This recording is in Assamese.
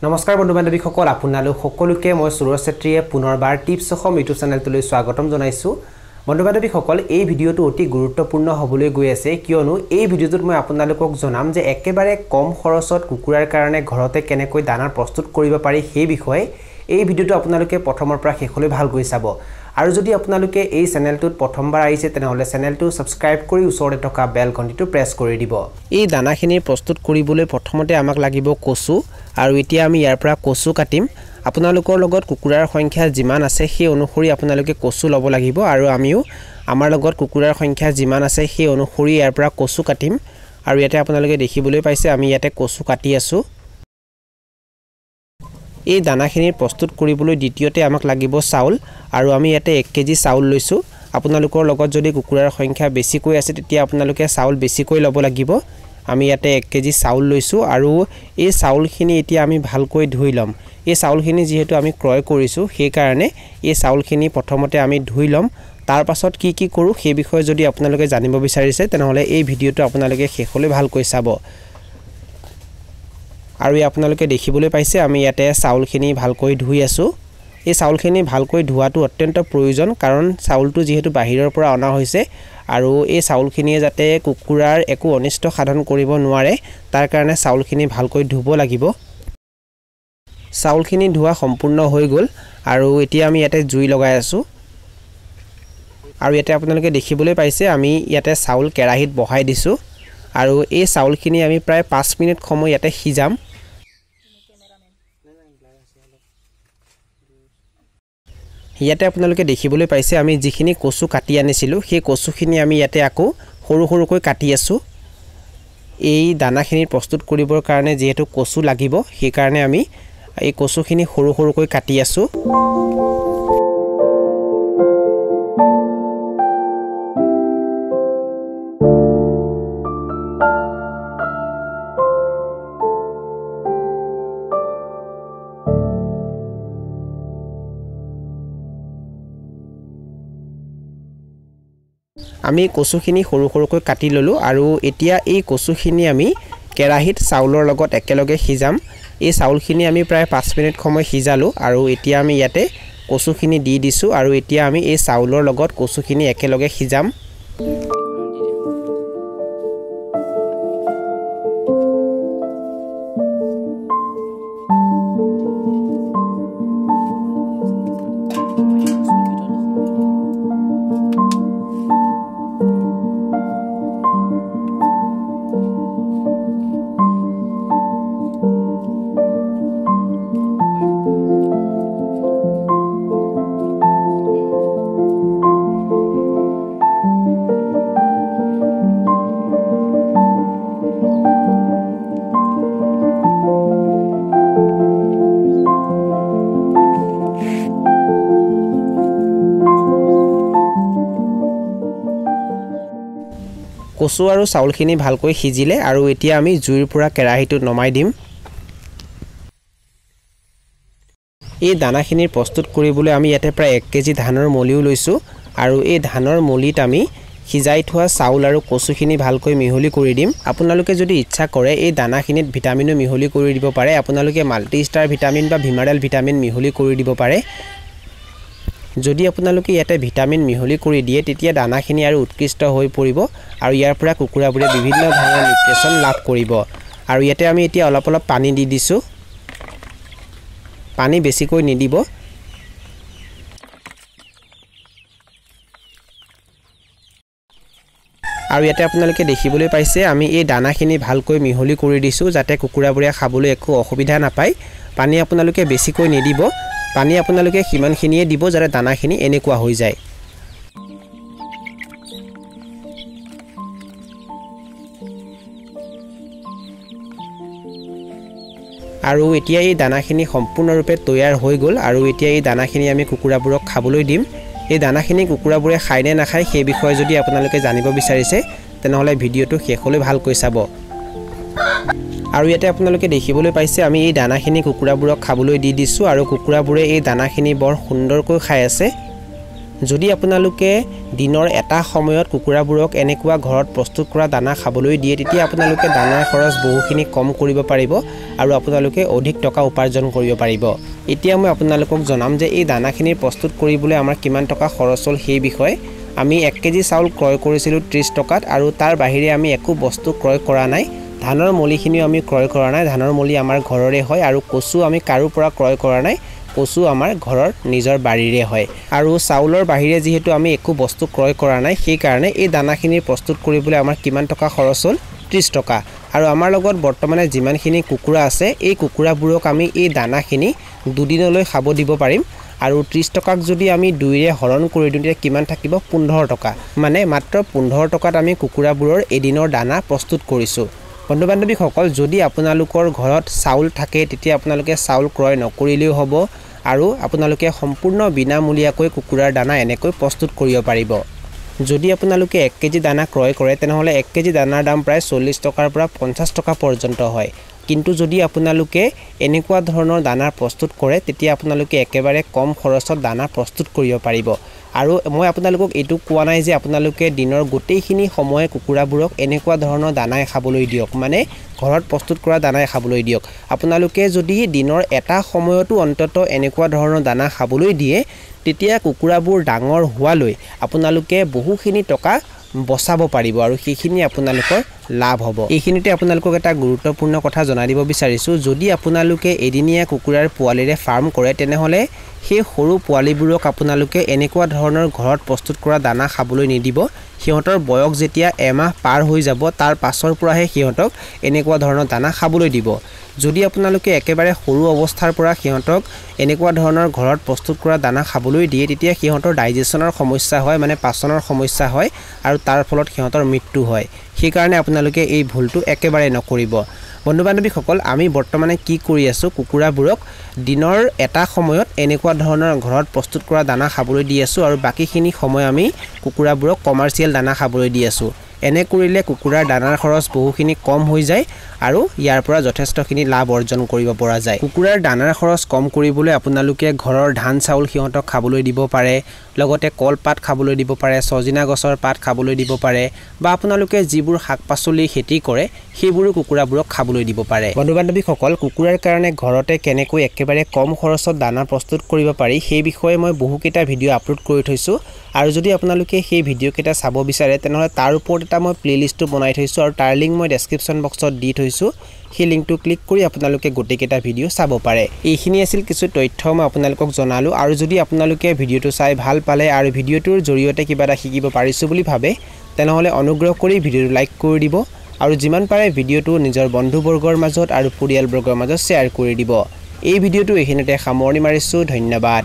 নমস্কাৰ বন্ধু বান্ধৱীসকল আপোনালোক সকলোকে মই সুৰজ চেত্ৰীয়ে পুনৰবাৰ টিপছ অসম ইউটিউব চেনেলটোলৈ স্বাগতম জনাইছো বন্ধু বান্ধৱীসকল এই ভিডিঅটো অতি গুৰুত্বপূৰ্ণ হ'বলৈ গৈ আছে কিয়নো এই ভিডিঅটোত মই আপোনালোকক জনাম যে একেবাৰে কম খৰচত কুকুৰাৰ কাৰণে ঘৰতে কেনেকৈ দানা প্ৰস্তুত কৰিব পাৰি সেই বিষয়ে এই ভিডিঅটো আপোনালোকে প্ৰথমৰ পৰা শেষলৈ ভালকৈ চাব আৰু যদি আপোনালোকে এই চেনেলটোত প্ৰথমবাৰ আহিছে তেনেহলে চেনেলটো সাবস্ক্ৰাইব কৰি ওচৰতে থকা বেল ঘণ্টিটো প্ৰেছ কৰি দিব এই দানাখিনি প্ৰস্তুত কৰিবলৈ প্ৰথমতে আমাক লাগিব কচু আৰু এতিয়া আমি ইয়াৰ পৰা কচু কাটিম আপোনালোকৰ লগত কুকুৰাৰ সংখ্যা যিমান আছে সেই অনুসৰি আপোনালোকে কচু ল'ব লাগিব আৰু আমিও আমাৰ লগত কুকুৰাৰ সংখ্যা যিমান আছে সেই অনুসৰি ইয়াৰ পৰা কচু কাটিম আৰু ইয়াতে আপোনালোকে দেখিবলৈ পাইছে আমি ইয়াতে কচু কাটি আছো এই দানাখিনি প্ৰস্তুত কৰিবলৈ দ্বিতীয়তে আমাক লাগিব চাউল আৰু আমি ইয়াতে 1 কেজি চাউল লৈছো আপোনালোকৰ লগত যদি কুকুৰাৰ সংখ্যা বেছিকৈ আছে তেতিয়া আপোনালোকে চাউল বেছিকৈ ল'ব লাগিব আমি ইয়াতে 1 কেজি চাউল লৈছো আৰু এই চাউলখিনি এতিয়া আমি ভালকৈ ধুই লম এই চাউলখিনি যেহেতু আমি ক্ৰয় কৰিছো সেই কাৰণে এই চাউলখিনি প্ৰথমতে আমি ধুই লম তাৰ পাছত কি কৰো সেই বিষয়ে যদি আপোনালোকে জানিব বিচাৰিছে তেনেহলে এই ভিডিঅটো আপোনালোকে শেষলৈ ভালকৈ চাব আৰু আপোনালোকে দেখিবলৈ পাইছে আমি ইয়াতে চাউলখিনি ভালকৈ ধুই আছো এই চাউলখিনি ভালকৈ ধোৱাটো অত্যন্ত প্ৰয়োজন কাৰণ চাউলটো যেহেতু বাহিৰৰ পৰা অনা হৈছে আৰু এই চাউলখিনিয়ে যাতে কুকুৰাৰ একো অনিষ্ট সাধন কৰিব নোৱাৰে তাৰ কাৰণে চাউলখিনি ভালকৈ ধুব লাগিব চাউলখিনি ধোৱা সম্পূৰ্ণ হৈ গল আৰু এতিয়া আমি ইয়াতে জুই লগাই আছো আৰু ইয়াতে আপোনালোকে দেখিবলৈ পাইছে আমি ইয়াতে চাউল কেৰাহীত বহাই দিছো আৰু এই চাউলখিনি আমি প্ৰায় 5 মিনিট সময় ইয়াতে সিজাম ইয়াতে আপোনালোকে দেখিবলৈ পাইছে আমি যিখিনি কচু কাটি আনিছিলো সেই কচুখিনি আমি ইয়াতে আকৌ সৰু সৰুকৈ কাটি আছো এই দানাখিনি প্ৰস্তুত কৰিবৰ কাৰণে যেহেতু কচু লাগিব সেই কাৰণে আমি এই কচুখিনি সৰু সৰুকৈ কাটি আছো আমি কচুখিনি সৰু সৰুকৈ কাটি ললো আৰু এতিয়া এই কচুখিনি আমি কেৰাহীত চাউলৰ লগত একেলগে সিজাম এই চাউলখিনি আমি প্ৰায় 5 মিনিট সময় সিজালো আৰু এতিয়া আমি ইয়াতে কচুখিনি দি দিছো আৰু এতিয়া আমি এই চাউলৰ লগত কচুখিনি একেলগে সিজাম কচু আৰু চাউলখিনি ভালকৈ সিজিলে আৰু এতিয়া আমি জুইৰ পৰা কেৰাহীটো নমাই দিম এই দানাখিনি প্ৰস্তুত কৰিবলৈ আমি ইয়াতে প্ৰায় 1 কেজি ধানৰ মলিও লৈছো আৰু এই ধানৰ মলিত আমি সিজাই থোৱা চাউল আৰু কচুখিনি ভালকৈ মিহলি কৰি দিম আপোনালোকে যদি ইচ্ছা কৰে এই দানাখিনিত ভিটামিনো মিহলি কৰি দিব পাৰে আপোনালোকে মাল্টিষ্টাৰ ভিটামিন বা ভিমাৰেল ভিটামিন মিহলি কৰি দিব পাৰে যদি আপোনালোকে ইয়াতে ভিটামিন মিহলি কৰি দিয়ে তেতিয়া দানাখিনি আৰু উৎকৃষ্ট হৈ পৰিব আৰু ইয়াৰ পৰা কুকুৰাবোৰে বিভিন্ন ধৰণৰ নিউট্ৰিচন লাভ কৰিব আৰু ইয়াতে আমি এতিয়া অলপ পানী দি দিছো পানী বেছিকৈ নিদিব আৰু ইয়াতে আপোনালোকে দেখিবলৈ পাইছে আমি এই দানাখিনি ভালকৈ মিহলি কৰি দিছো যাতে কুকুৰাবোৰে খাবলৈ একো অসুবিধা নাপায় পানী আপোনালোকে বেছিকৈ নিদিব পানী আপোনালোকে কিমানখিনিয়ে দিব যাতে দানাখিনি এনেকুৱা হৈ যায় আৰু এতিয়া এই দানাখিনি সম্পূৰ্ণৰূপে তৈয়াৰ হৈ গল আৰু এতিয়া এই দানাখিনি আমি কুকুৰাবোৰক খাবলৈ দিম এই দানাখিনি কুকুৰাবোৰে খায় নে নাখায় সেই বিষয়ে যদি আপোনালোকে জানিব বিচাৰিছে তেনেহলে ভিডিঅটো শেষলৈ ভালকৈ চাব আৰু ইয়াতে আপোনালোকে দেখিবলৈ পাইছে আমি এই দানাখিনি কুকুৰাবোৰক খাবলৈ দি দিছো আৰু কুকুৰাবোৰে এই দানাখিনি বৰ সুন্দৰকৈ খাই আছে যদি আপোনালোকে দিনৰ এটা সময়ত কুকুৰাবোৰক এনেকুৱা ঘৰত প্ৰস্তুত কৰা দানা খাবলৈ দিয়ে তেতিয়া আপোনালোকে দানাৰ খৰচ বহুখিনি কম কৰিব পাৰিব আৰু আপোনালোকে অধিক টকা উপাৰ্জন কৰিব পাৰিব এতিয়া মই আপোনালোকক জনাম যে এই দানাখিনি প্ৰস্তুত কৰিবলৈ আমাৰ কিমান টকা খৰচ হ'ল সেই বিষয়ে আমি 1 কেজি চাউল ক্ৰয় কৰিছিলো 30 টকাত আৰু তাৰ বাহিৰে আমি একো বস্তু ক্ৰয় কৰা নাই ধানৰ মলিখিনিও আমি ক্ৰয় কৰা নাই ধানৰ মলি আমাৰ ঘৰৰে হয় আৰু কচু আমি কাৰো পৰা ক্ৰয় কৰা নাই কচু আমাৰ ঘৰৰ নিজৰ বাৰীৰে হয় আৰু চাউলৰ বাহিৰে যেহেতু আমি একো বস্তু ক্ৰয় কৰা নাই সেই কাৰণে এই দানাখিনি প্ৰস্তুত কৰিবলৈ আমাৰ কিমান টকা খৰচ হ'ল 30 টকা আৰু আমাৰ লগত বৰ্তমানে যিমানখিনি কুকুৰা আছে এই কুকুৰাবোৰক আমি এই দানাখিনি দুদিনলৈ খাব দিব পাৰিম আৰু 30 টকাক যদি আমি 2 ৰে হৰণ কৰি দিওঁ তেতিয়া কিমান থাকিব 15 টকা মানে মাত্ৰ 15 টকাত আমি কুকুৰাবোৰৰ এদিনৰ দানা প্ৰস্তুত কৰিছো বন্ধু বান্ধৱীসকল যদি আপোনালোকৰ ঘৰত চাউল থাকে তেতিয়া আপোনালোকে চাউল ক্ৰয় নকৰিলেও হ'ব আৰু আপোনালোকে সম্পূৰ্ণ বিনামূলীয়াকৈ কুকুৰাৰ দানা এনেকৈ প্ৰস্তুত কৰিব পাৰিব যদি আপোনালোকে 1 কেজি দানা ক্ৰয় কৰে তেনেহলে 1 কেজি দানাৰ দাম প্ৰায় 40 টকাৰ পৰা 50 টকা পৰ্যন্ত হয় কিন্তু যদি আপোনালোকে এনেকুৱা ধৰণৰ দানা প্ৰস্তুত কৰে তেতিয়া আপোনালোকে একেবাৰে কম খৰচত দানা প্ৰস্তুত কৰিব পাৰিব আৰু মই আপোনালোকক এটো কোৱা নাই যে আপোনালোকে দিনৰ গোটেইখিনি সময় কুকুৰাবোৰক এনেকুৱা ধৰণৰ দানাই খাবলৈ দিয়ক মানে ঘৰত প্ৰস্তুত কৰা দানাই খাবলৈ দিয়ক আপোনালোকে যদি দিনৰ এটা সময়তো অন্তত এনেকুৱা ধৰণৰ দানা খাবলৈ দিয়ে তেতিয়া কুকুৰাবোৰ ডাঙৰ হোৱালৈ আপোনালোকে বহুখিনি টকা বচাব পাৰিব আৰু সেইখিনি আপোনালোকৰ লাভ হ'ব এইখিনিতে আপোনালোকক এটা গুৰুত্বপূৰ্ণ কথা জনাই দিব বিচাৰিছো যদি আপোনালোকে এদিনীয়া কুকুৰাৰ পোৱালিৰে ফাৰ্ম কৰে তেনেহলে সেই সৰু পোৱালিবোৰক আপোনালোকে এনেকুৱা ধৰণৰ ঘৰত প্ৰস্তুত কৰা দানা খাবলৈ নিদিব সিহঁতৰ বয়স যেতিয়া এমাহ পাৰ হৈ যাব তাৰ পাছৰ পৰাহে সিহঁতক এনেকুৱা ধৰণৰ দানা খাবলৈ দিব যদি আপোনালোকে একেবাৰে সৰু অৱস্থাৰ পৰা সিহঁতক এনেকুৱা ধৰণৰ ঘৰত প্ৰস্তুত কৰা দানা খাবলৈ দিয়ে তেতিয়া সিহঁতৰ ডাইজেছনৰ সমস্যা হয় মানে পাচনৰ সমস্যা হয় আৰু তাৰ ফলত সিহঁতৰ মৃত্যু হয় সেই কাৰণে আপোনালোকে এই ভুলটো একেবাৰে নকৰিব বন্ধু বান্ধৱীসকল আমি বৰ্তমানে কি কৰি আছো কুকুৰাবোৰক দিনৰ এটা সময়ত এনেকুৱা ধৰণৰ ঘৰত প্ৰস্তুত কৰা দানা খাবলৈ দি আছো আৰু বাকিখিনি সময় আমি কুকুৰাবোৰক কমাৰ্চিয়েল দানা খাবলৈ দি আছো এনে কৰিলে কুকুৰাৰ দানাৰ খৰচ বহুখিনি কম হৈ যায় আৰু ইয়াৰ পৰা যথেষ্টখিনি লাভ অৰ্জন কৰিব পৰা যায় কুকুৰাৰ দানাৰ খৰচ কম কৰিবলৈ আপোনালোকে ঘৰৰ ধান চাউল সিহঁতক খাবলৈ দিব পাৰে লগতে কলপাত খাবলৈ দিব পাৰে সজিনা গছৰ পাত খাবলৈ দিব পাৰে বা আপোনালোকে যিবোৰ শাক-পাচলি খেতি কৰে সেইবোৰো কুকুৰাবোৰক খাবলৈ দিব পাৰে বন্ধু বান্ধৱীসকল কুকুৰাৰ কাৰণে ঘৰতে কেনেকৈ একেবাৰে কম খৰচত দানা প্ৰস্তুত কৰিব পাৰি সেই বিষয়ে মই বহুকেইটা ভিডিঅ' আপলোড কৰি থৈছো আৰু যদি আপোনালোকে সেই ভিডিঅ' কেইটা চাব বিচাৰে তেনেহলে তাৰ ওপৰত এটা মই প্লেলিষ্টটো বনাই থৈছো আৰু তাৰ লিংক মই ডেসক্ৰিপচন বক্সত দি থৈছো সেই লিংকটো ক্লিক কৰি আপোনালোকে গোটেইকেইটা ভিডিঅ' চাব পাৰে এইখিনি আছিল কিছু তথ্য মই আপোনালোকক জনালো আৰু যদি আপোনালোকে ভিডিঅ'টো চাই ভাল পালে আৰু ভিডিঅ'টোৰ জৰিয়তে কিবা এটা শিকিব পাৰিছো বুলি ভাবে তেনেহলে অনুগ্ৰহ কৰি ভিডিঅ'টো লাইক কৰি দিব আৰু যিমান পাৰে ভিডিঅ'টো নিজৰ বন্ধুবৰ্গৰ মাজত আৰু পৰিয়ালবৰ্গৰ মাজত শ্বেয়াৰ কৰি দিব এই ভিডিঅ'টো এইখিনিতে সামৰণি মাৰিছো ধন্যবাদ